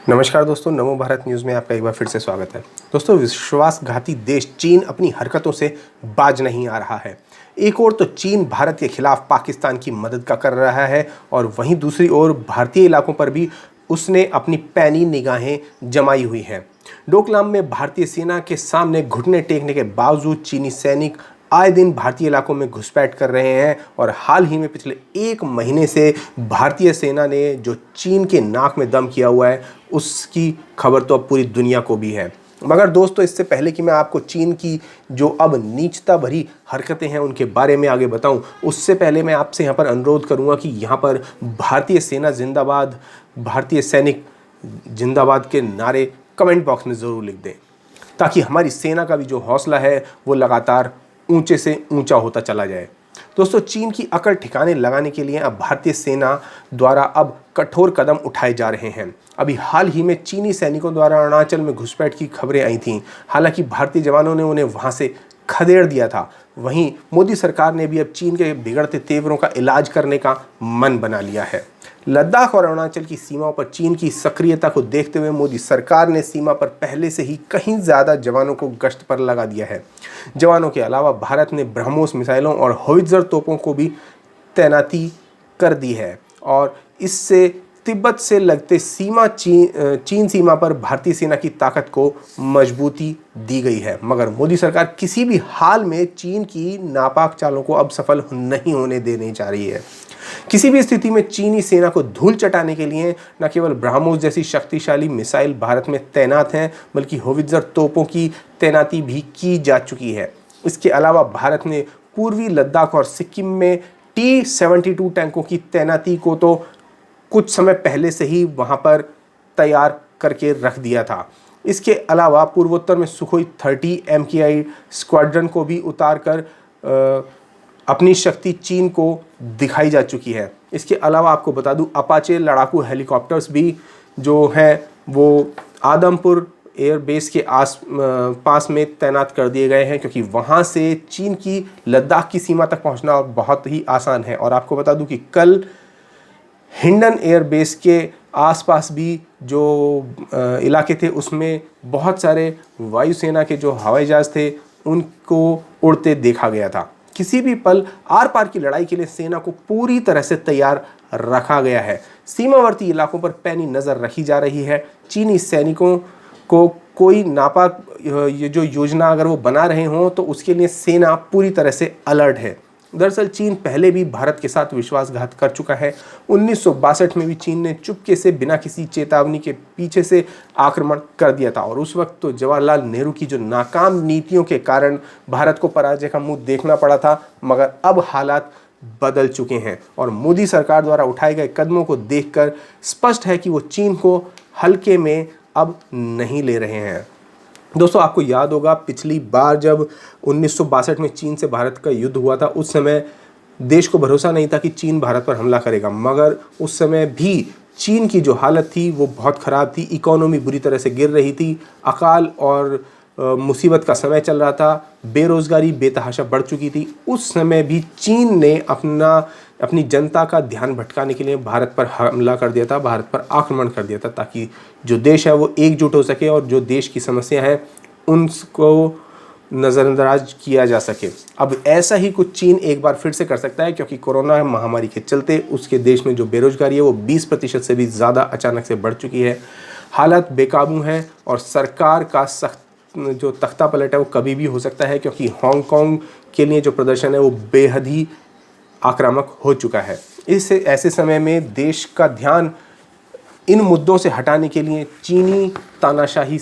नमस्कार दोस्तों, नमो भारत न्यूज़ में आपका एक बार फिर से स्वागत है। दोस्तों, विश्वासघाती देश चीन अपनी हरकतों से बाज नहीं आ रहा है। एक ओर तो चीन भारत के खिलाफ पाकिस्तान की मदद का कर रहा है और वहीं दूसरी ओर भारतीय इलाकों पर भी उसने अपनी पैनी निगाहें जमाई हुई हैं। डोकलाम में भारतीय सेना के सामने घुटने टेकने के बावजूद चीनी सैनिक आए दिन भारतीय इलाकों में घुसपैठ कर रहे हैं और हाल ही में पिछले एक महीने से भारतीय सेना ने जो चीन के नाक में दम किया हुआ है उसकी खबर तो अब पूरी दुनिया को भी है। मगर दोस्तों, इससे पहले कि मैं आपको चीन की जो अब नीचता भरी हरकतें हैं उनके बारे में आगे बताऊं, उससे पहले मैं आपसे यहाँ पर अनुरोध करूँगा कि यहाँ पर भारतीय सेना जिंदाबाद, भारतीय सैनिक जिंदाबाद के नारे कमेंट बॉक्स में ज़रूर लिख दें, ताकि हमारी सेना का भी जो हौसला है वो लगातार ऊंचे से ऊंचा होता चला जाए। दोस्तों, चीन की अकड़ ठिकाने लगाने के लिए अब भारतीय सेना द्वारा अब कठोर कदम उठाए जा रहे हैं। अभी हाल ही में चीनी सैनिकों द्वारा अरुणाचल में घुसपैठ की खबरें आई थीं। हालांकि भारतीय जवानों ने उन्हें वहां से खदेड़ दिया था। वहीं मोदी सरकार ने भी अब चीन के बिगड़ते तेवरों का इलाज करने का मन बना लिया है। लद्दाख और अरुणाचल की सीमाओं पर चीन की सक्रियता को देखते हुए मोदी सरकार ने सीमा पर पहले से ही कहीं ज़्यादा जवानों को गश्त पर लगा दिया है। जवानों के अलावा भारत ने ब्रह्मोस मिसाइलों और होवित्जर तोपों को भी तैनाती कर दी है और इससे तिब्बत से लगते चीन सीमा पर भारतीय सेना की ताकत को मजबूती दी गई है। मगर मोदी सरकार किसी भी हाल में चीन की नापाक चालों को अब सफल नहीं होने देने जा रही है। किसी भी स्थिति में चीनी सेना को धूल चटाने के लिए न केवल ब्रह्मोस जैसी शक्तिशाली मिसाइल भारत में तैनात हैं, बल्कि होवित्जर तोपों की तैनाती भी की जा चुकी है। इसके अलावा भारत ने पूर्वी लद्दाख और सिक्किम में T-72 टैंकों की तैनाती को तो कुछ समय पहले से ही वहां पर तैयार करके रख दिया था। इसके अलावा पूर्वोत्तर में सुखोई 30 MKI स्क्वाड्रन को भी उतार कर अपनी शक्ति चीन को दिखाई जा चुकी है। इसके अलावा आपको बता दूं, अपाचे लड़ाकू हेलीकॉप्टर्स भी जो हैं वो आदमपुर एयरबेस के पास में तैनात कर दिए गए हैं, क्योंकि वहाँ से चीन की लद्दाख की सीमा तक पहुँचना बहुत ही आसान है। और आपको बता दूं कि कल हिंडन एयरबेस के आसपास भी जो इलाके थे उसमें बहुत सारे वायुसेना के जो हवाई जहाज़ थे उनको उड़ते देखा गया था। किसी भी पल आर पार की लड़ाई के लिए सेना को पूरी तरह से तैयार रखा गया है। सीमावर्ती इलाकों पर पैनी नज़र रखी जा रही है। चीनी सैनिकों को कोई नापाक ये जो योजना अगर वो बना रहे हों तो उसके लिए सेना पूरी तरह से अलर्ट है। दरअसल चीन पहले भी भारत के साथ विश्वासघात कर चुका है। 1962 में भी चीन ने चुपके से बिना किसी चेतावनी के पीछे से आक्रमण कर दिया था और उस वक्त तो जवाहरलाल नेहरू की जो नाकाम नीतियों के कारण भारत को पराजय का मुंह देखना पड़ा था। मगर अब हालात बदल चुके हैं और मोदी सरकार द्वारा उठाए गए कदमों को देखकर स्पष्ट है कि वो चीन को हल्के में अब नहीं ले रहे हैं। दोस्तों, आपको याद होगा पिछली बार जब 1962 में चीन से भारत का युद्ध हुआ था, उस समय देश को भरोसा नहीं था कि चीन भारत पर हमला करेगा। मगर उस समय भी चीन की जो हालत थी वो बहुत ख़राब थी। इकोनॉमी बुरी तरह से गिर रही थी, अकाल और मुसीबत का समय चल रहा था, बेरोज़गारी बेतहाशा बढ़ चुकी थी। उस समय भी चीन ने अपनी जनता का ध्यान भटकाने के लिए भारत पर हमला कर दिया था, भारत पर आक्रमण कर दिया था, ताकि जो देश है वो एकजुट हो सके और जो देश की समस्या है उनको नज़रअंदाज किया जा सके। अब ऐसा ही कुछ चीन एक बार फिर से कर सकता है, क्योंकि कोरोना महामारी के चलते उसके देश में जो बेरोज़गारी है वो 20% से भी ज़्यादा अचानक से बढ़ चुकी है। हालात बेकाबू हैं और सरकार का सख्त जो तख्ता पलट है वो कभी भी हो सकता है, क्योंकि हांगकांग के लिए जो प्रदर्शन है वो बेहद ही आक्रामक हो चुका है। इस ऐसे समय में देश का ध्यान इन मुद्दों से हटाने के लिए चीनी तानाशाही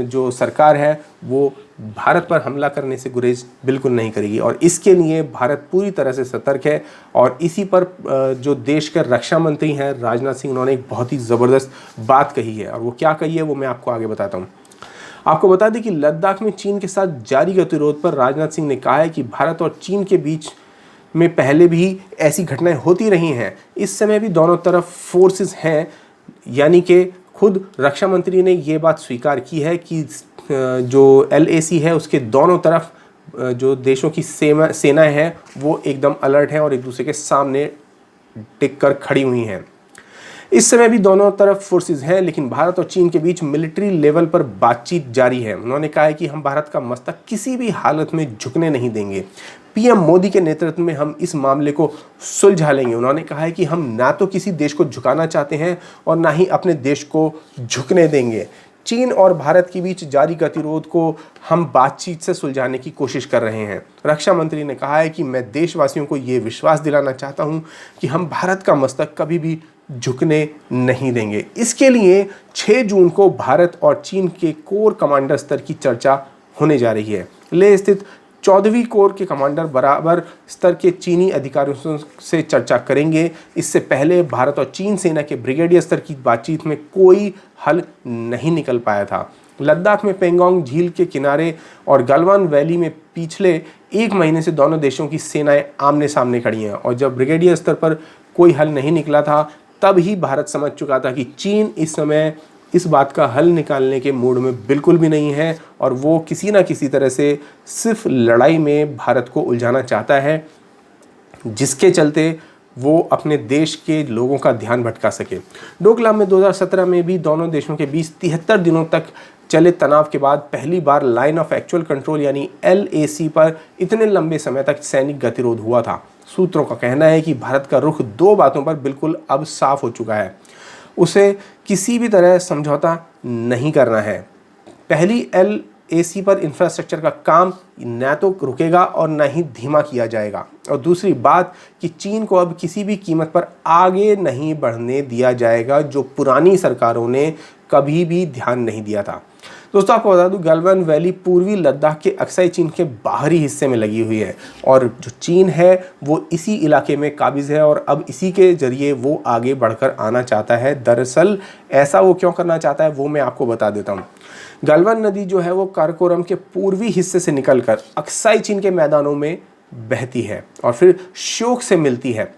जो सरकार है वो भारत पर हमला करने से गुरेज बिल्कुल नहीं करेगी और इसके लिए भारत पूरी तरह से सतर्क है। और इसी पर जो देश के रक्षा मंत्री हैं राजनाथ सिंह, उन्होंने एक बहुत ही ज़बरदस्त बात कही है और वो क्या कही है वो मैं आपको आगे बताता हूँ। आपको बता दें कि लद्दाख में चीन के साथ जारी गतिरोध पर राजनाथ सिंह ने कहा है कि भारत और चीन के बीच में पहले भी ऐसी घटनाएं होती रही हैं। इस समय भी दोनों तरफ फोर्सेस हैं, यानी कि खुद रक्षा मंत्री ने ये बात स्वीकार की है कि जो LAC है उसके दोनों तरफ जो देशों की सेनाएं हैं वो एकदम अलर्ट हैं और एक दूसरे के सामने टिक कर खड़ी हुई हैं। इस समय भी दोनों तरफ फोर्सेस हैं, लेकिन भारत और चीन के बीच मिलिट्री लेवल पर बातचीत जारी है। उन्होंने कहा है कि हम भारत का मस्तक किसी भी हालत में झुकने नहीं देंगे। पीएम मोदी के नेतृत्व में हम इस मामले को सुलझा लेंगे। उन्होंने कहा है कि हम ना तो किसी देश को झुकाना चाहते हैं और ना ही अपने देश को झुकने देंगे। चीन और भारत के बीच जारी गतिरोध को हम बातचीत से सुलझाने की कोशिश कर रहे हैं। रक्षा मंत्री ने कहा है कि मैं देशवासियों को ये विश्वास दिलाना चाहता हूं कि हम भारत का मस्तक कभी भी झुकने नहीं देंगे। इसके लिए 6 जून को भारत और चीन के कोर कमांडर स्तर की चर्चा होने जा रही है। लेह स्थित 14वीं कोर के कमांडर बराबर स्तर के चीनी अधिकारियों से चर्चा करेंगे। इससे पहले भारत और चीन सेना के ब्रिगेडियर स्तर की बातचीत में कोई हल नहीं निकल पाया था। लद्दाख में पेंगोंग झील के किनारे और गलवान वैली में पिछले 1 महीने से दोनों देशों की सेनाएं आमने सामने खड़ी हैं, और जब ब्रिगेडियर स्तर पर कोई हल नहीं निकला था तब ही भारत समझ चुका था कि चीन इस समय इस बात का हल निकालने के मूड में बिल्कुल भी नहीं है और वो किसी ना किसी तरह से सिर्फ लड़ाई में भारत को उलझाना चाहता है, जिसके चलते वो अपने देश के लोगों का ध्यान भटका सके। डोकलाम में 2017 में भी दोनों देशों के बीच 73 दिनों तक चले तनाव के बाद पहली बार लाइन ऑफ एक्चुअल कंट्रोल यानी LAC पर इतने लंबे समय तक सैनिक गतिरोध हुआ था। सूत्रों का कहना है कि भारत का रुख 2 बातों पर बिल्कुल अब साफ हो चुका है। उसे किसी भी तरह समझौता नहीं करना है। पहली LAC पर इंफ्रास्ट्रक्चर का काम न तो रुकेगा और न ही धीमा किया जाएगा, और दूसरी बात कि चीन को अब किसी भी कीमत पर आगे नहीं बढ़ने दिया जाएगा, जो पुरानी सरकारों ने कभी भी ध्यान नहीं दिया था। दोस्तों आपको बता दूं, गलवान वैली पूर्वी लद्दाख के अक्साई चीन के बाहरी हिस्से में लगी हुई है, और जो चीन है वो इसी इलाके में काबिज है और अब इसी के जरिए वो आगे बढ़कर आना चाहता है। दरअसल ऐसा वो क्यों करना चाहता है वो मैं आपको बता देता हूँ। गलवान नदी जो है वो काराकोरम के पूर्वी हिस्से से निकलकर अक्साई चीन के मैदानों में बहती है और फिर श्योक से मिलती है।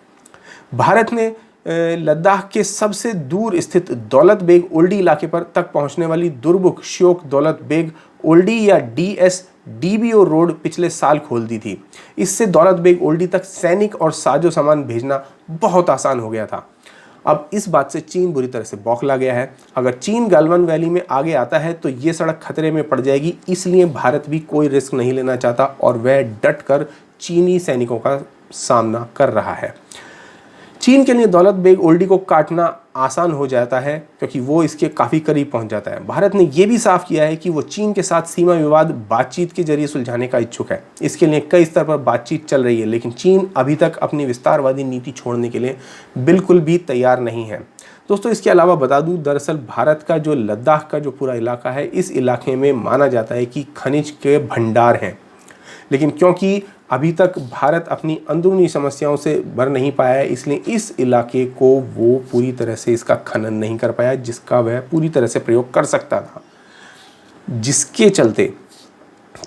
भारत ने लद्दाख के सबसे दूर स्थित दौलत बेग ओल्डी इलाके पर तक पहुंचने वाली दुर्मुख श्योक दौलत बेग ओल्डी या DSDBO रोड पिछले साल खोल दी थी। इससे दौलत बेग ओल्डी तक सैनिक और साजो सामान भेजना बहुत आसान हो गया था। अब इस बात से चीन बुरी तरह से बौखला गया है। अगर चीन गलवान वैली में आगे आता है तो ये सड़क खतरे में पड़ जाएगी, इसलिए भारत भी कोई रिस्क नहीं लेना चाहता और वह डट कर चीनी सैनिकों का सामना कर रहा है। चीन के लिए दौलत बेग ओल्डी को काटना आसान हो जाता है क्योंकि वो इसके काफ़ी करीब पहुंच जाता है। भारत ने यह भी साफ किया है कि वो चीन के साथ सीमा विवाद बातचीत के जरिए सुलझाने का इच्छुक है। इसके लिए कई स्तर पर बातचीत चल रही है, लेकिन चीन अभी तक अपनी विस्तारवादी नीति छोड़ने के लिए बिल्कुल भी तैयार नहीं है। दोस्तों इसके अलावा बता दूं, दरअसल भारत का जो लद्दाख का जो पूरा इलाका है, इस इलाके में माना जाता है कि खनिज के भंडार हैं, लेकिन क्योंकि अभी तक भारत अपनी अंदरूनी समस्याओं से भर नहीं पाया है, इसलिए इस इलाके को वो पूरी तरह से इसका खनन नहीं कर पाया जिसका वह पूरी तरह से प्रयोग कर सकता था, जिसके चलते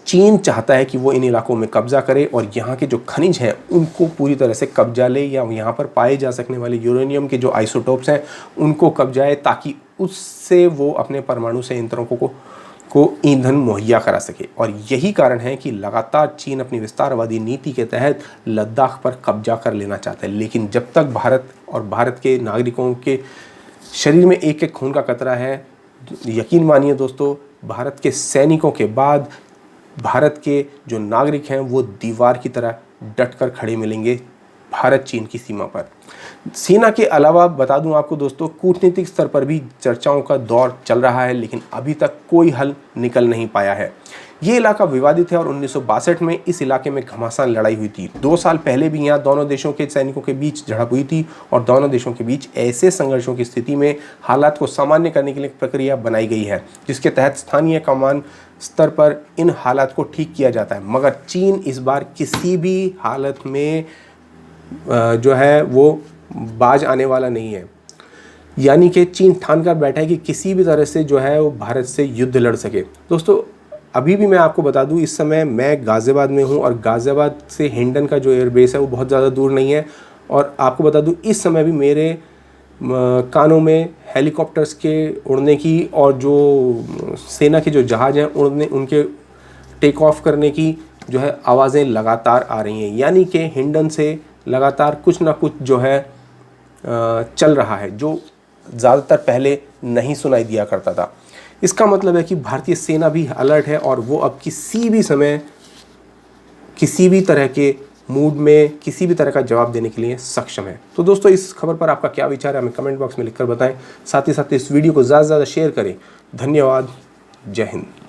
चीन चाहता है कि वो इन इलाकों में कब्जा करे और यहाँ के जो खनिज हैं उनको पूरी तरह से कब्जा ले, या यहाँ पर पाए जा सकने वाले यूरेनियम के जो आइसोटोप्स हैं उनको कब्जाए, ताकि उससे वो अपने परमाणु संयंत्रों को ईंधन मुहैया करा सके। और यही कारण है कि लगातार चीन अपनी विस्तारवादी नीति के तहत लद्दाख पर कब्जा कर लेना चाहता है, लेकिन जब तक भारत और भारत के नागरिकों के शरीर में एक एक खून का कतरा है, यकीन मानिए दोस्तों, भारत के सैनिकों के बाद भारत के जो नागरिक हैं वो दीवार की तरह डटकर खड़े मिलेंगे भारत चीन की सीमा पर। सेना के अलावा बता दूं आपको दोस्तों, कूटनीतिक स्तर पर भी चर्चाओं का दौर चल रहा है, लेकिन अभी तक कोई हल निकल नहीं पाया है। ये इलाका विवादित है और 1962 में इस इलाके में घमासान लड़ाई हुई थी। 2 साल पहले भी यहाँ दोनों देशों के सैनिकों के बीच झड़प हुई थी और दोनों देशों के बीच ऐसे संघर्षों की स्थिति में हालात को सामान्य करने के लिए एक प्रक्रिया बनाई गई है, जिसके तहत स्थानीय कमान स्तर पर इन हालात को ठीक किया जाता है। मगर चीन इस बार किसी भी हालत में जो है वो बाज आने वाला नहीं है, यानी कि चीन ठान कर बैठा है कि किसी भी तरह से जो है वो भारत से युद्ध लड़ सके। दोस्तों अभी भी मैं आपको बता दूं, इस समय मैं गाज़ियाबाद में हूं और गाज़ियाबाद से हिंडन का जो एयरबेस है वो बहुत ज़्यादा दूर नहीं है, और आपको बता दूं इस समय भी मेरे कानों में हेलीकॉप्टर्स के उड़ने की और जो सेना के जो जहाज़ हैं उड़ने उनके टेक ऑफ करने की जो है आवाज़ें लगातार आ रही हैं, यानी कि हिंडन से लगातार कुछ ना कुछ जो है चल रहा है, जो ज़्यादातर पहले नहीं सुनाई दिया करता था। इसका मतलब है कि भारतीय सेना भी अलर्ट है और वो अब किसी भी समय, किसी भी तरह के मूड में, किसी भी तरह का जवाब देने के लिए सक्षम है। तो दोस्तों, इस खबर पर आपका क्या विचार है हमें कमेंट बॉक्स में लिखकर बताएं। साथ ही साथ इस वीडियो को ज़्यादा से ज़्यादा शेयर करें। धन्यवाद। जय हिंद।